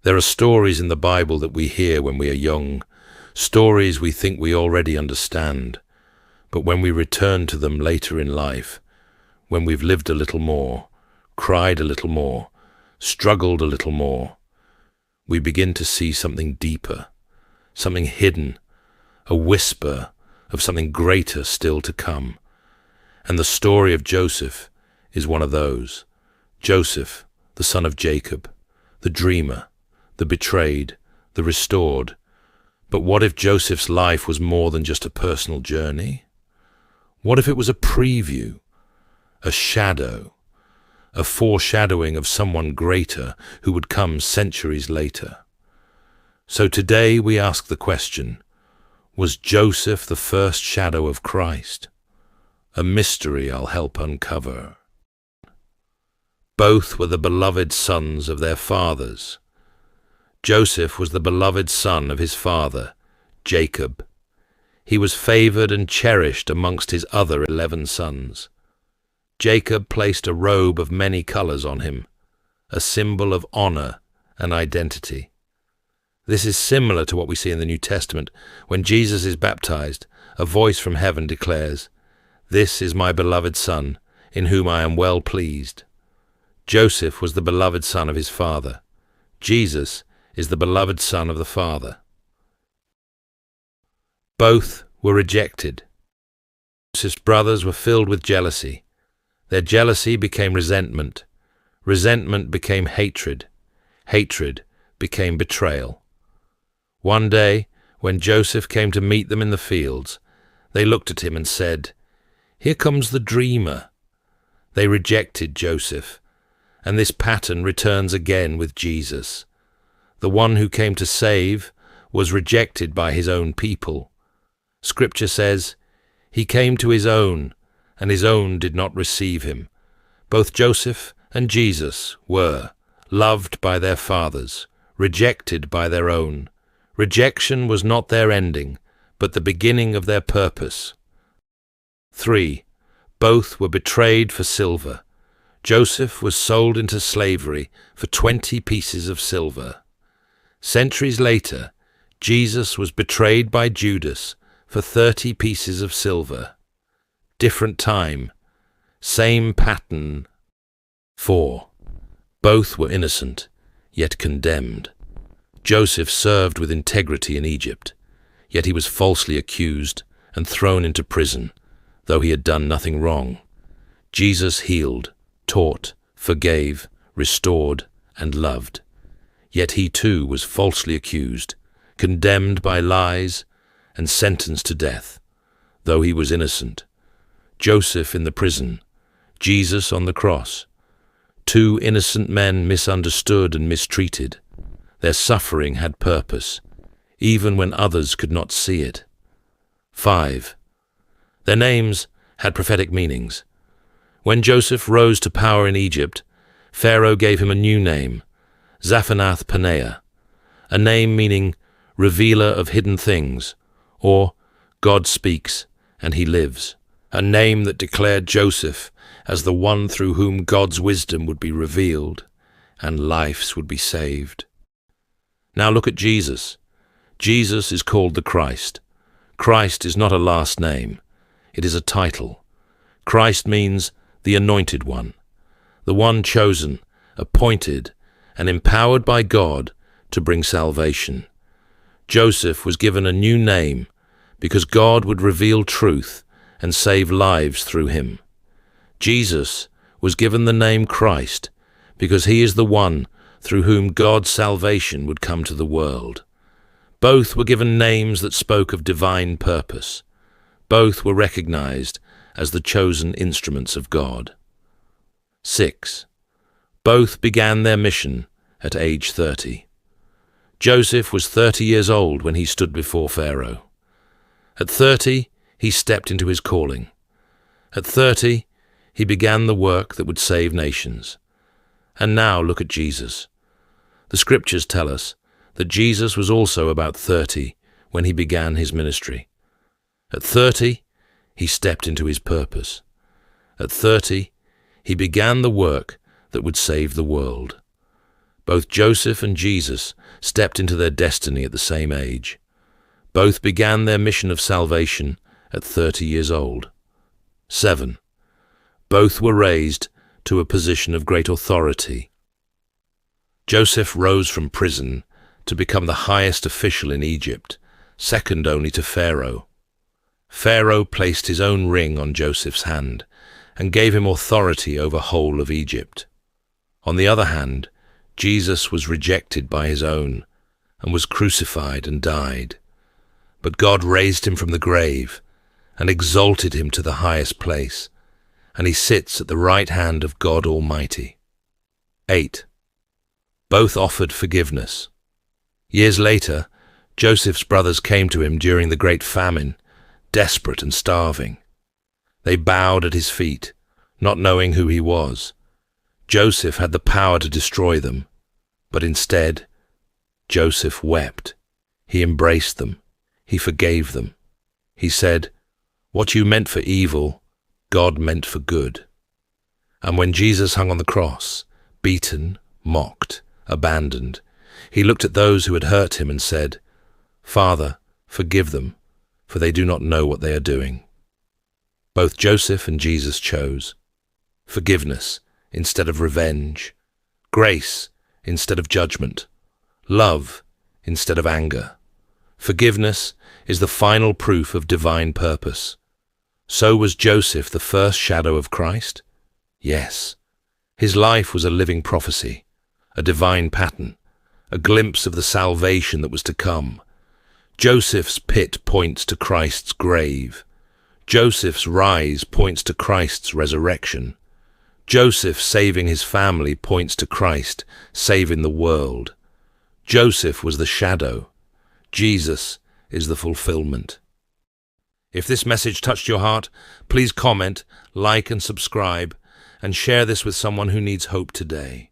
There are stories in the Bible that we hear when we are young, stories we think we already understand, but when we return to them later in life, when we've lived a little more, cried a little more, struggled a little more, we begin to see something deeper, something hidden, a whisper of something greater still to come. And the story of Joseph is one of those. Joseph, the son of Jacob, the dreamer, the betrayed, the restored. But what if Joseph's life was more than just a personal journey? What if it was a preview, a shadow, a foreshadowing of someone greater who would come centuries later? So today we ask the question, was Joseph the first shadow of Christ? A mystery I'll help uncover. Both were the beloved sons of their fathers. Joseph was the beloved son of his father, Jacob. He was favored and cherished amongst his other 11 sons. Jacob placed a robe of many colors on him, a symbol of honor and identity. This is similar to what we see in the New Testament. When Jesus is baptized, a voice from heaven declares, "This is my beloved Son, in whom I am well pleased." Joseph was the beloved son of his father. Jesus is the beloved son of the Father. Both were rejected. Joseph's brothers were filled with jealousy. Their jealousy became resentment. Resentment became hatred. Hatred became betrayal. One day, when Joseph came to meet them in the fields, they looked at him and said, "Here comes the dreamer." They rejected Joseph, and this pattern returns again with Jesus. The one who came to save was rejected by his own people. Scripture says, "He came to his own, and his own did not receive him." Both Joseph and Jesus were loved by their fathers, rejected by their own. Rejection was not their ending, but the beginning of their purpose. 3. Both were betrayed for silver. Joseph was sold into slavery for 20 pieces of silver. Centuries later, Jesus was betrayed by Judas for 30 pieces of silver. Different time, same pattern. 4. Both were innocent, yet condemned. Joseph served with integrity in Egypt, yet he was falsely accused and thrown into prison, though he had done nothing wrong. Jesus healed, taught, forgave, restored, and loved. Yet he too was falsely accused, condemned by lies, and sentenced to death, though he was innocent. Joseph in the prison, Jesus on the cross. 2 innocent men misunderstood and mistreated. Their suffering had purpose, even when others could not see it. 5. Their names had prophetic meanings. When Joseph rose to power in Egypt, Pharaoh gave him a new name, Zaphanath-Paneah, a name meaning revealer of hidden things, or God speaks and he lives, a name that declared Joseph as the one through whom God's wisdom would be revealed and lives would be saved. Now look at Jesus. Jesus is called the Christ. Christ is not a last name. It is a title. Christ means the Anointed One, the one chosen, appointed, and empowered by God to bring salvation. Joseph was given a new name because God would reveal truth and save lives through him. Jesus was given the name Christ because he is the one through whom God's salvation would come to the world. Both were given names that spoke of divine purpose. Both were recognized as the chosen instruments of God. 6. Both began their mission at age 30. Joseph was 30 years old when he stood before Pharaoh. At 30, he stepped into his calling. At 30, he began the work that would save nations. And now look at Jesus. The scriptures tell us that Jesus was also about 30 when he began his ministry. At 30, he stepped into his purpose. At 30, he began the work that would save the world. Both Joseph and Jesus stepped into their destiny at the same age. Both began their mission of salvation at 30 years old. 7. Both were raised to a position of great authority. Joseph rose from prison to become the highest official in Egypt, second only to Pharaoh. Pharaoh placed his own ring on Joseph's hand and gave him authority over whole of Egypt. On the other hand, Jesus was rejected by his own and was crucified and died. But God raised him from the grave and exalted him to the highest place, and he sits at the right hand of God Almighty. 8. Both offered forgiveness. Years later, Joseph's brothers came to him during the great famine, desperate and starving. They bowed at his feet, not knowing who he was. Joseph had the power to destroy them, but instead, Joseph wept. He embraced them. He forgave them. He said, "What you meant for evil, God meant for good." And when Jesus hung on the cross, beaten, mocked, abandoned, he looked at those who had hurt him and said, "Father, forgive them, for they do not know what they are doing." Both Joseph and Jesus chose forgiveness instead of revenge, grace instead of judgment, love instead of anger. Forgiveness is the final proof of divine purpose. So was Joseph the first shadow of Christ? Yes. His life was a living prophecy, a divine pattern, a glimpse of the salvation that was to come. Joseph's pit points to Christ's grave. Joseph's rise points to Christ's resurrection. Joseph saving his family points to Christ saving the world. Joseph was the shadow. Jesus is the fulfillment. If this message touched your heart, please comment, like and subscribe, and share this with someone who needs hope today.